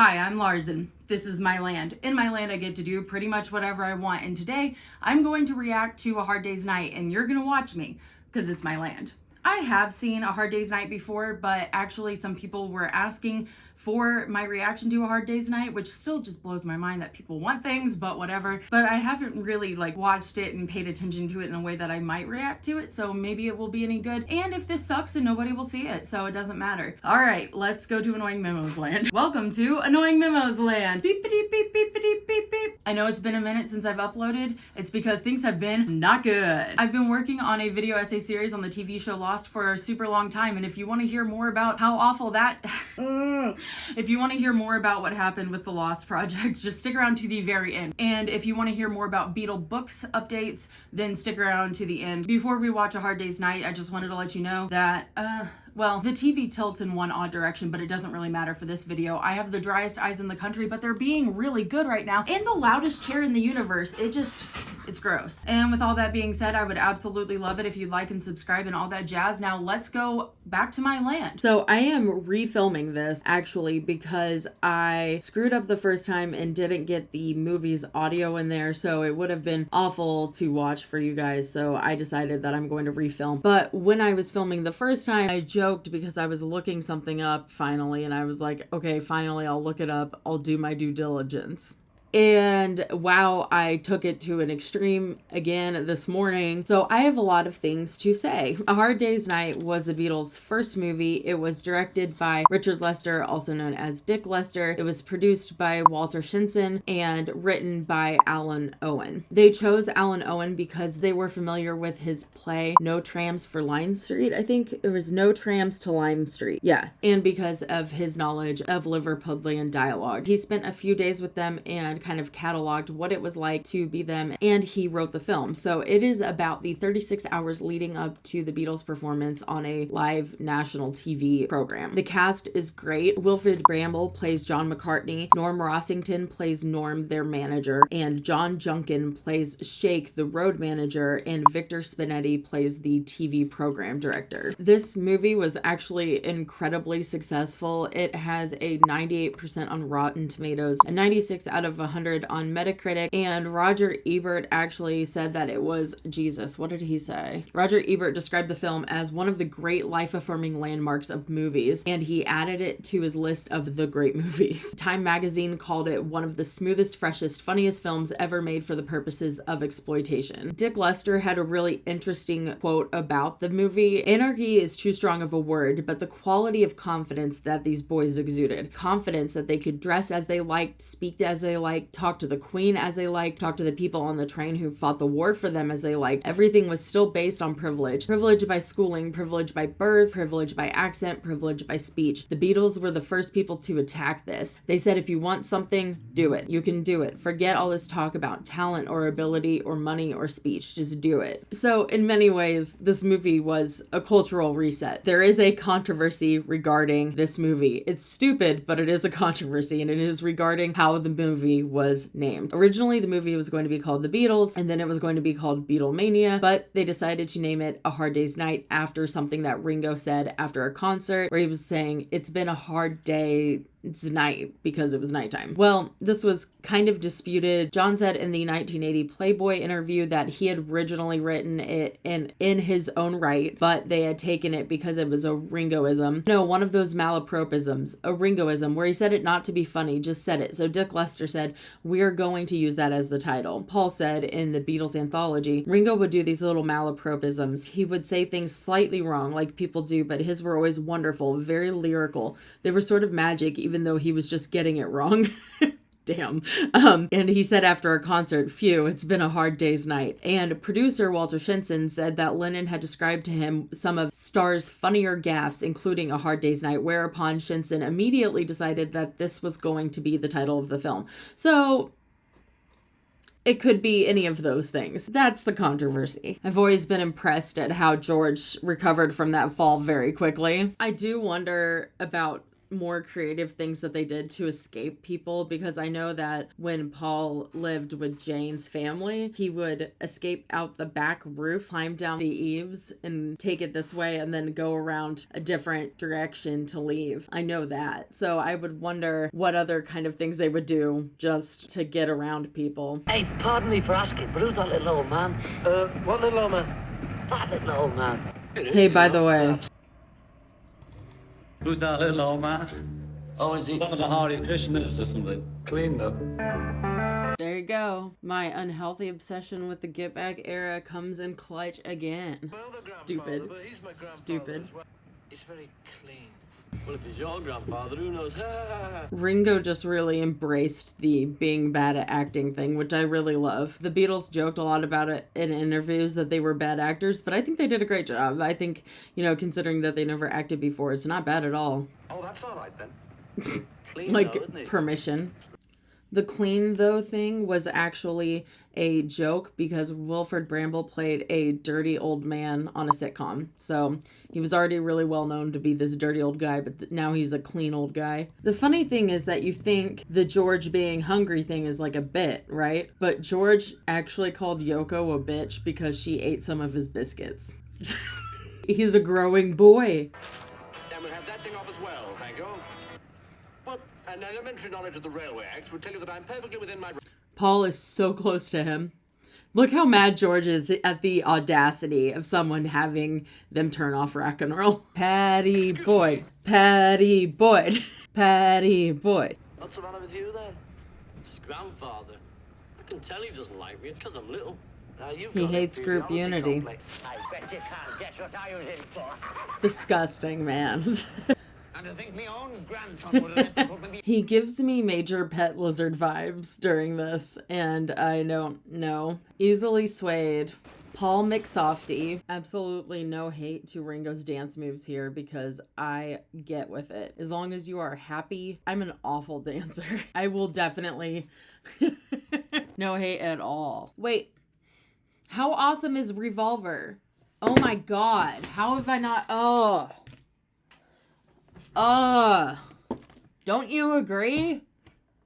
Hi, I'm Lars and this is my land. In my land, I get to do pretty much whatever I want. And today I'm going to react to A Hard Day's Night and you're going to watch me because it's my land. I have seen A Hard Day's Night before, but actually some people were asking for my reaction to A Hard Day's Night, which still just blows my mind that people want things, but whatever. But I haven't really watched it and paid attention to it in a way that I might react to it, so maybe it will be any good. And if this sucks, then nobody will see it, so it doesn't matter. All right, let's go to Annoying Memos Land. Welcome to Annoying Memos Land. Beep, beep, beep, beep, beep, beep, beep. I know it's been a minute since I've uploaded. It's because things have been not good. I've been working on a video essay series on the TV show Lost for a super long time, and if you want to hear more about how awful that... If you want to hear more about what happened with the Lost project, just stick around to the very end. And if you want to hear more about Beatles books updates, then stick around to the end. Before we watch A Hard Day's Night, I just wanted to let you know that, well, the TV tilts in one odd direction, but it doesn't really matter for this video. I have the driest eyes in the country, but they're being really good right now. And the loudest chair in the universe. It's gross. And with all that being said, I would absolutely love it if you'd like and subscribe and all that jazz. Now let's go back to my land. So I am refilming this actually because I screwed up the first time and didn't get the movie's audio in there. So it would have been awful to watch for you guys. So I decided that I'm going to refilm. But when I was filming the first time, I joked because I was looking something up finally. And I was like, okay, finally I'll look it up. I'll do my due diligence. And wow, I took it to an extreme again this morning. So I have a lot of things to say. A Hard Day's Night was the Beatles' first movie. It was directed by Richard Lester, also known as Dick Lester. It was produced by Walter Shinson and written by Alan Owen. They chose Alan Owen because they were familiar with his play No Trams for Lime Street. I think it was No Trams to Lime Street. Yeah. And because of his knowledge of Liverpudlian dialogue. He spent a few days with them and kind of cataloged what it was like to be them, and he wrote the film. So it is about the 36 hours leading up to the Beatles performance on a live national TV program. The cast is great. Wilfrid Bramble plays John McCartney, Norm Rossington plays Norm, their manager, and John Junkin plays Shake, the road manager, and Victor Spinetti plays the TV program director. This movie was actually incredibly successful. It has a 98% on Rotten Tomatoes, a 96 out of 100 on Metacritic, and Roger Ebert actually said that it was Jesus. What did he say? Roger Ebert described the film as one of the great life-affirming landmarks of movies, and he added it to his list of the great movies. Time magazine called it one of the smoothest, freshest, funniest films ever made for the purposes of exploitation. Dick Lester had a really interesting quote about the movie. Anarchy is too strong of a word, but the quality of confidence that these boys exuded. Confidence that they could dress as they liked, speak as they liked, talk to the Queen as they liked, talk to the people on the train who fought the war for them as they liked. Everything was still based on privilege. Privilege by schooling, privilege by birth, privilege by accent, privilege by speech. The Beatles were the first people to attack this. They said, if you want something, do it. You can do it. Forget all this talk about talent or ability or money or speech. Just do it. So in many ways, this movie was a cultural reset. There is a controversy regarding this movie. It's stupid, but it is a controversy, and it is regarding how the movie was named. Originally, the movie was going to be called The Beatles, and then it was going to be called Beatlemania, but they decided to name it A Hard Day's Night after something that Ringo said after a concert where he was saying, it's been a hard day. It's night because it was nighttime. Well, this was kind of disputed. John said in the 1980 Playboy interview that he had originally written it in his own right, but they had taken it because it was a Ringoism. No, one of those malapropisms, a Ringoism, where he said it not to be funny, just said it. So Dick Lester said, we're going to use that as the title. Paul said in the Beatles anthology, Ringo would do these little malapropisms. He would say things slightly wrong like people do, but his were always wonderful, very lyrical. They were sort of magic, even though he was just getting it wrong. Damn. And he said after a concert, phew, it's been a hard day's night. And producer Walter Shinson said that Lennon had described to him some of Starr's funnier gaffes, including A Hard Day's Night, whereupon Shinson immediately decided that this was going to be the title of the film. So it could be any of those things. That's the controversy. I've always been impressed at how George recovered from that fall very quickly. I do wonder about more creative things that they did to escape people, because I know that when Paul lived with Jane's family, he would escape out the back roof, climb down the eaves and take it this way and then go around a different direction to leave. I know that. So I would wonder what other kind of things they would do just to get around people. Hey, pardon me for asking, but who's that little old man? What little old man? That little old man. Hey, by the way. Who's that little old man? Oh, is he? One of the Hardy Krishnas or something. Clean though. There you go. My unhealthy obsession with the Get Back era comes in clutch again. Stupid. Stupid. He's very clean. Well, if he's your grandfather, who knows? Ringo just really embraced the being bad at acting thing, which I really love. The Beatles joked a lot about it in interviews that they were bad actors, but I think they did a great job. I think, considering that they never acted before, it's not bad at all. Oh, that's all right then. Clean Like, though, isn't he? permission. The clean though thing was actually a joke because Wilford Bramble played a dirty old man on a sitcom. So he was already really well known to be this dirty old guy, but now he's a clean old guy. The funny thing is that you think the George being hungry thing is like a bit, right? But George actually called Yoko a bitch because she ate some of his biscuits. He's a growing boy. And we'll have that thing off as well, thank you. But an elementary knowledge of the Railway Act would tell you that I'm perfectly within my... Paul is so close to him. Look how mad George is at the audacity of someone having them turn off rock and roll. Patty Boyd. Patty Boyd. Patty Boyd. What's the matter with you then? It's his grandfather. I can tell he doesn't like me. It's because I'm little. Now, you've He got hates an group inferiority unity. complex. I bet you can't guess what I was in for. Disgusting, man. And I think my own grandson would have let me put me... He gives me major Pet Lizard vibes during this, and I don't know. Easily swayed. Paul McSofty. Absolutely no hate to Ringo's dance moves here because I get with it. As long as you are happy, I'm an awful dancer. I will definitely... No hate at all. Wait. How awesome is Revolver? Oh my god. How have I not... Don't you agree?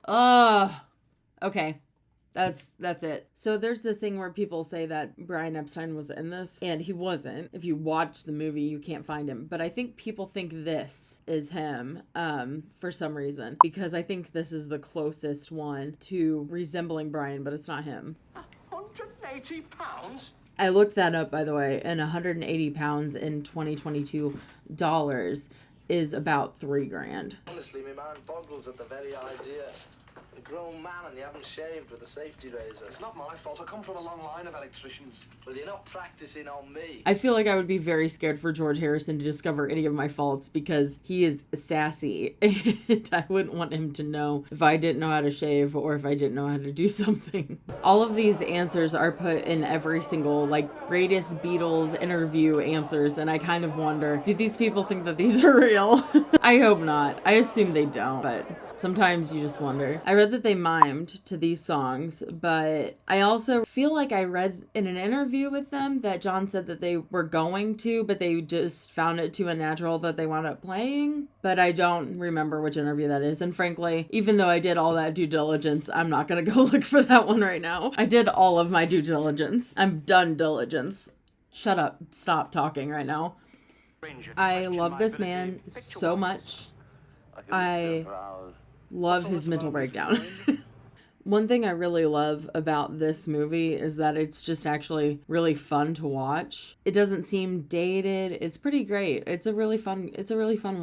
Okay. That's it. So there's this thing where people say that Brian Epstein was in this, and he wasn't. If you watch the movie, you can't find him. But I think people think this is him, for some reason, because I think this is the closest one to resembling Brian, but it's not him. 180 pounds? I looked that up, by the way, and 180 pounds in 2022 dollars is about $3,000. Honestly, my mind boggles at the very idea. A grown man and you haven't shaved with a safety razor. It's not my fault. I come from a long line of electricians. Well, you're not practicing on me. I feel like I would be very scared for George Harrison to discover any of my faults because he is sassy. And I wouldn't want him to know if I didn't know how to shave or if I didn't know how to do something. All of these answers are put in every single, greatest Beatles interview answers. And I kind of wonder, do these people think that these are real? I hope not. I assume they don't, but... sometimes you just wonder. I read that they mimed to these songs, but I also feel like I read in an interview with them that John said that they were going to, but they just found it too unnatural that they wound up playing. But I don't remember which interview that is. And frankly, even though I did all that due diligence, I'm not going to go look for that one right now. I did all of my due diligence. I'm done diligence. Shut up. Stop talking right now. I love this man so much. I love his mental breakdown. One thing I really love about this movie is that it's just actually really fun to watch. It doesn't seem dated. It's pretty great. It's a really fun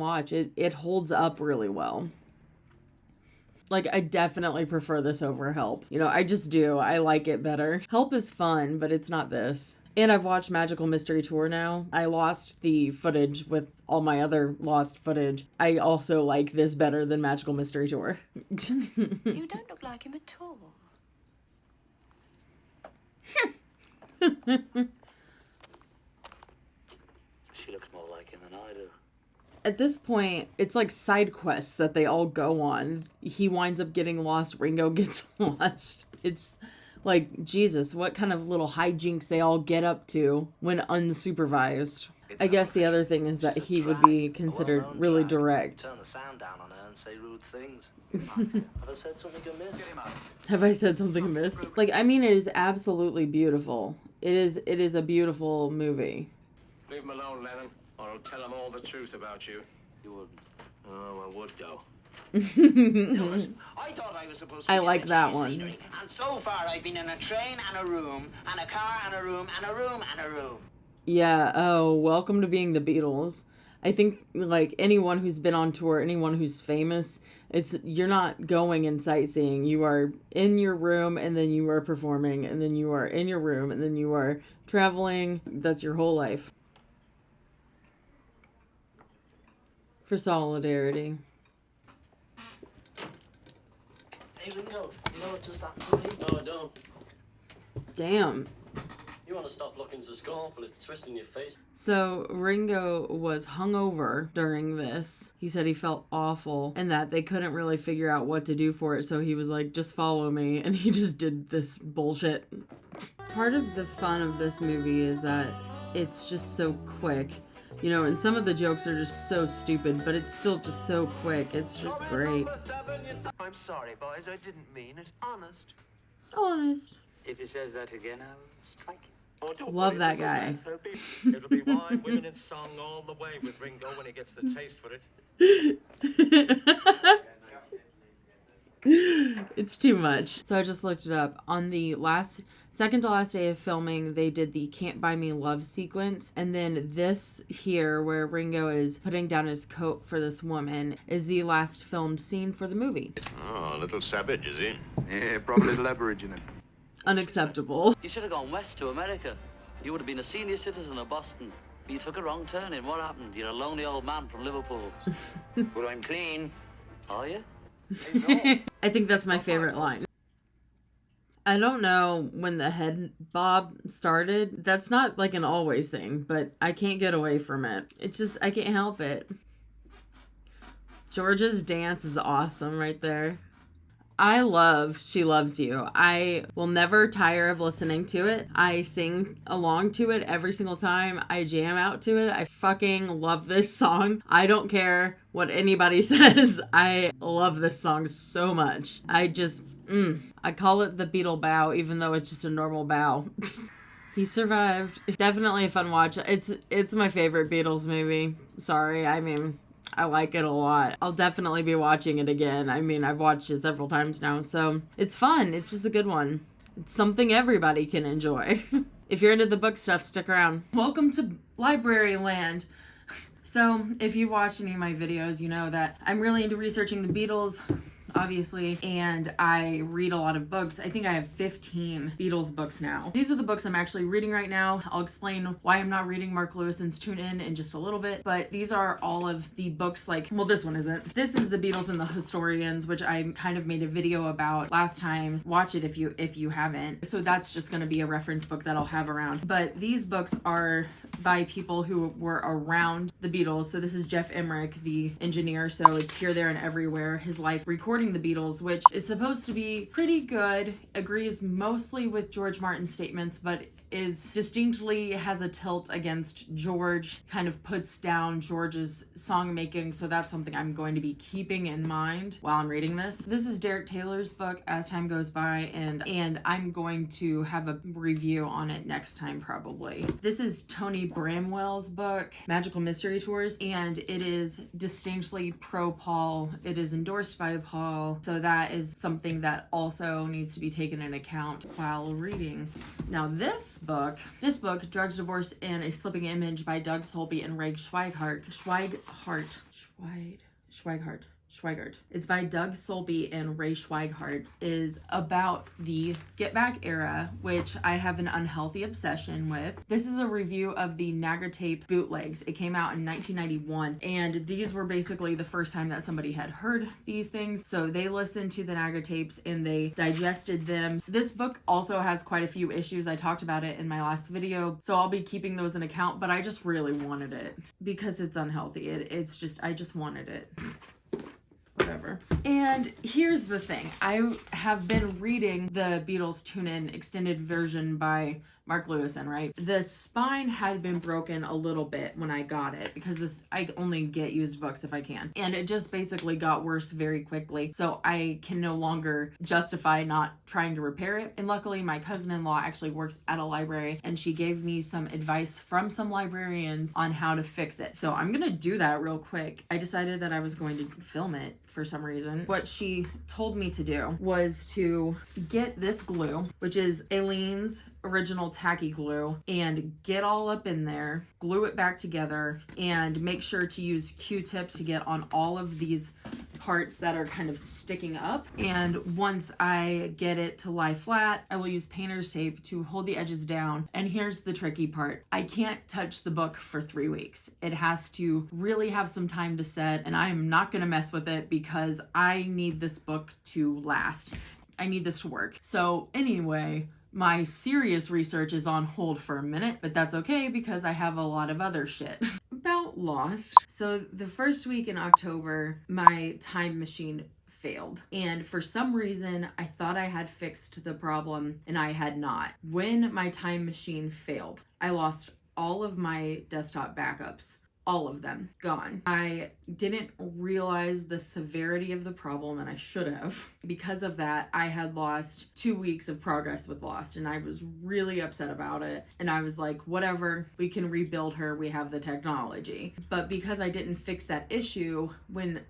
watch. It holds up really well. I definitely prefer this over Help. I just do. I like it better. Help is fun, but it's not this. And I've watched Magical Mystery Tour now. I lost the footage with all my other lost footage. I also like this better than Magical Mystery Tour. You don't look like him at all. She looks more like him than I do. At this point, it's like side quests that they all go on. He winds up getting lost. Ringo gets lost. It's... Jesus, what kind of little hijinks they all get up to when unsupervised. I guess the other thing is that he would be considered really direct. Turn the sound down on her and say rude things. Have I said something amiss? Have I said something amiss? Like, I mean, it is absolutely beautiful. It is a beautiful movie. Leave him alone, Lennon, or I'll tell him all the truth about you. You wouldn't. Oh, I would, though. Listen, I thought I was supposed to I be like getting that the one. scenery, and so far I've been in a train and a room, and a car and a room, and a room and a room. Yeah, oh, welcome to being the Beatles. I think, like, anyone who's been on tour, anyone who's famous, you're not going and sightseeing. You are in your room, and then you are performing, and then you are in your room, and then you are traveling. That's your whole life. For solidarity. Hey, Ringo, you know what just happened to me? No, I don't. Damn. You want to stop looking so scornful, it's twisting your face. So Ringo was hungover during this. He said he felt awful and that they couldn't really figure out what to do for it. So he was like, just follow me. And he just did this bullshit. Part of the fun of this movie is that it's just so quick. You know, and some of the jokes are just so stupid, but it's still just so quick. It's just great. I'm sorry, boys. I didn't mean it. Honest. Honest. If he says that again, I'll strike him. Oh, don't Love worry, that little guy. lads, It'll be wine, women, and song all the way with Ringo when he gets the taste for it. It's too much. So I just looked it up. On the second to last day of filming, they did the Can't Buy Me Love sequence. And then this here, where Ringo is putting down his coat for this woman, is the last filmed scene for the movie. Oh, a little savage, is he? Yeah, probably a little Aboriginal. Unacceptable. You should have gone west to America. You would have been a senior citizen of Boston. But you took a wrong turn in. What happened? You're a lonely old man from Liverpool. But I'm clean. Are you? I think that's my favorite line. I don't know when the head bob started. That's not like an always thing, but I can't get away from it. It's just, I can't help it. George's dance is awesome right there. I love She Loves You. I will never tire of listening to it. I sing along to it every single time. I jam out to it. I fucking love this song. I don't care what anybody says. I love this song so much. I just, I call it the Beatle bow, even though it's just a normal bow. He survived. Definitely a fun watch. It's my favorite Beatles movie. Sorry, I mean, I like it a lot. I'll definitely be watching it again. I mean, I've watched it several times now, so it's fun. It's just a good one. It's something everybody can enjoy. If you're into the book stuff, stick around. Welcome to Library Land. So, if you've watched any of my videos, you know that I'm really into researching the Beatles, obviously, and I read a lot of books. I think I have 15 Beatles books now. These are the books I'm actually reading right now. I'll explain why I'm not reading Mark Lewison's Tune In just a little bit, but these are all of the books, like, well, this one isn't. This is The Beatles and the Historians, which I kind of made a video about last time. Watch it if you haven't. So that's just going to be a reference book that I'll have around. But these books are by people who were around the Beatles. So this is Jeff Emmerich, the engineer. So it's Here, There, and Everywhere, his life recording the Beatles, which is supposed to be pretty good, agrees mostly with George Martin's statements, but is distinctly has a tilt against George, kind of puts down George's song making. So that's something I'm going to be keeping in mind while I'm reading this. This is Derek Taylor's book, As Time Goes By, and I'm going to have a review on it next time probably. This is Tony Bramwell's book, Magical Mystery Tours, and it is distinctly pro Paul. It is endorsed by Paul, so that is something that also needs to be taken into account while reading. Now this book, Drugs, Divorce, and a Slipping Image by Doug Solby and Ray Schweigart. It's by Doug Solby and Ray Schweigart. Is about the Get Back era, which I have an unhealthy obsession with. This is a review of the Nagra tape bootlegs. It came out in 1991, and these were basically the first time that somebody had heard these things. So they listened to the Nagra tapes and they digested them. This book also has quite a few issues. I talked about it in my last video, so I'll be keeping those in account, but I just really wanted it because it's unhealthy. I just wanted it. Whatever. And here's the thing. I have been reading the Beatles Tune In extended version by Mark Lewison, right? The spine had been broken a little bit when I got it because I only get used books if I can. And it just basically got worse very quickly. So I can no longer justify not trying to repair it. And luckily my cousin-in-law actually works at a library and she gave me some advice from some librarians on how to fix it. So I'm gonna do that real quick. I decided that I was going to film it for some reason. What she told me to do was to get this glue, which is Aileen's original tacky glue, and get all up in there, glue it back together, and make sure to use Q-tips to get on all of these parts that are kind of sticking up. And once I get it to lie flat, I will use painter's tape to hold the edges down. And here's the tricky part. I can't touch the book for 3 weeks. It has to really have some time to set, and I'm not gonna mess with it because I need this book to last. I need this to work. So anyway, my serious research is on hold for a minute, but that's okay because I have a lot of other shit. About Lost. So the first week in October, my time machine failed. And for some reason, I thought I had fixed the problem and I had not. When my time machine failed, I lost all of my desktop backups. All of them gone. I didn't realize the severity of the problem, and I should have. Because of that, I had lost 2 weeks of progress with Lost, and I was really upset about it. And I was like, whatever, we can rebuild her, we have the technology. But because I didn't fix that issue, when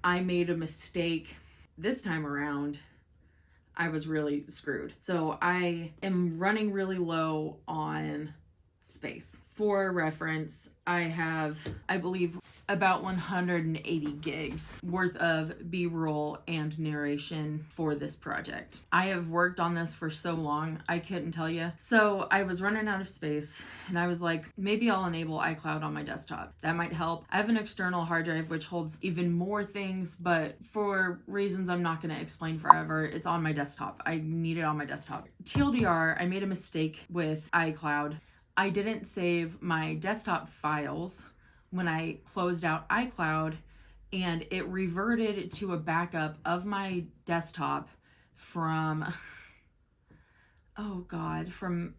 I made a mistake this time around, I was really screwed. So I am running really low on space. For reference, I have, I believe, about 180 gigs worth of B-roll and narration for this project. I have worked on this for so long, I couldn't tell you. So I was running out of space and I was like, maybe I'll enable iCloud on my desktop. That might help. I have an external hard drive which holds even more things, but for reasons I'm not going to explain forever, it's on my desktop. I need it on my desktop. TLDR, I made a mistake with iCloud. I didn't save my desktop files when I closed out iCloud, and it reverted to a backup of my desktop from, oh God, from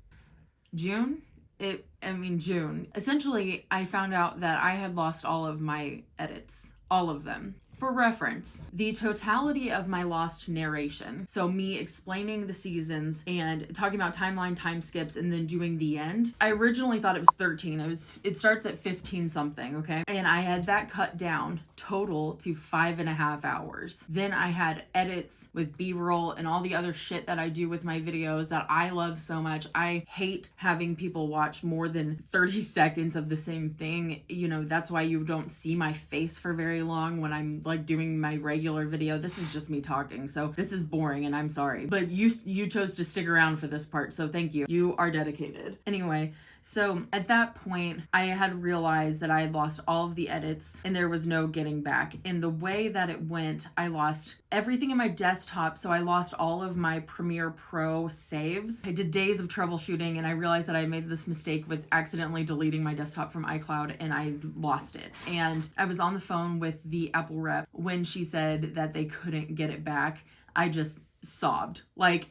June? June. Essentially, I found out that I had lost all of my edits, all of them. For reference, the totality of my Lost narration, so me explaining the seasons and talking about timeline, time skips, and then doing the end, I originally thought it was 13. It starts at 15 something, okay? And I had that cut down total to 5.5 hours. Then I had edits with B-roll and all the other shit that I do with my videos that I love so much. I hate having people watch more than 30 seconds of the same thing. You know, that's why you don't see my face for very long when I'm like doing my regular video. This is just me talking, so this is boring and I'm sorry, but you chose to stick around for this part, so thank you. You are dedicated. Anyway, so at that point, I had realized that I had lost all of the edits and there was no getting back. And the way that it went, I lost everything in my desktop. So I lost all of my Premiere Pro saves. I did days of troubleshooting and I realized that I made this mistake with accidentally deleting my desktop from iCloud and I lost it. And I was on the phone with the Apple rep when she said that they couldn't get it back. I just sobbed. Like,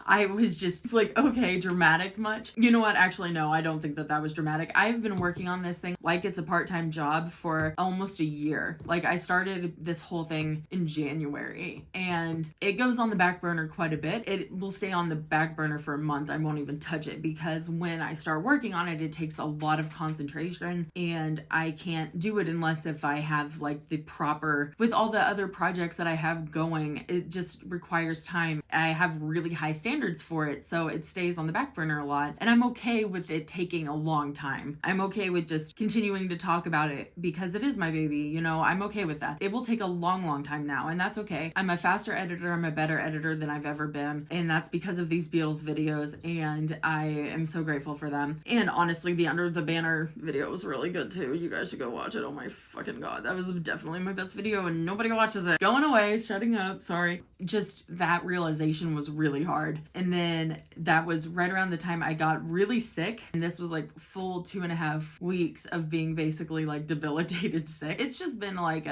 I was just like, okay, dramatic much? You know what? Actually, no, I don't think that that was dramatic. I've been working on this thing like it's a part-time job for almost a year. Like, I started this whole thing in January and it goes on the back burner quite a bit. It will stay on the back burner for a month. I won't even touch it because when I start working on it, it takes a lot of concentration and I can't do it unless if I have like the proper, with all the other projects that I have going, it just requires time. I have really high standards for it, so it stays on the back burner a lot, and I'm okay with it taking a long time. I'm okay with just continuing to talk about it because it is my baby, you know. I'm okay with that. It will take a long time now, and that's okay. I'm a faster editor, I'm a better editor than I've ever been, and that's because of these Beatles videos, and I am so grateful for them. And honestly, the Under the Banner video was really good too. You guys should go watch it. Oh my fucking god, that was definitely my best video and nobody watches it. Going away, shutting up, sorry. Just that realization was really hard. And then that was right around the time I got really sick, and this was like full 2.5 weeks of being basically like debilitated sick. It's just been like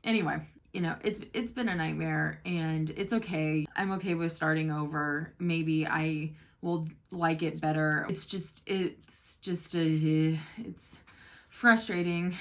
anyway, you know, it's been a nightmare and it's okay. I'm okay with starting over. Maybe I will like it better. It's just it's frustrating.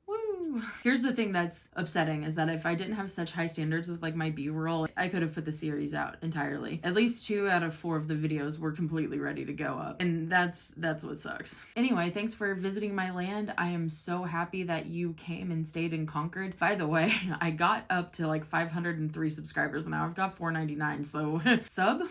Woo. Here's the thing that's upsetting is that if I didn't have such high standards with like my B-roll, I could have put the series out entirely. At least 2 out of 4 of the videos were completely ready to go up. And that's what sucks. Anyway, thanks for visiting my land. I am so happy that you came and stayed in Concord. By the way, I got up to like 503 subscribers and now I've got 499. So sub?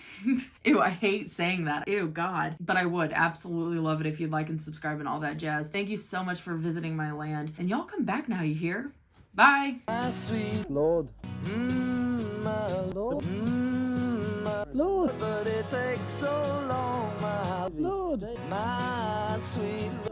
Ew, I hate saying that. Ew, God. But I would absolutely love it if you'd like and subscribe and all that jazz. Thank you so much for visiting my land. And y'all come back now, you hear? Bye. My sweet Lord. My Lord. My Lord. But it takes so long, my Lord. My sweet Lord.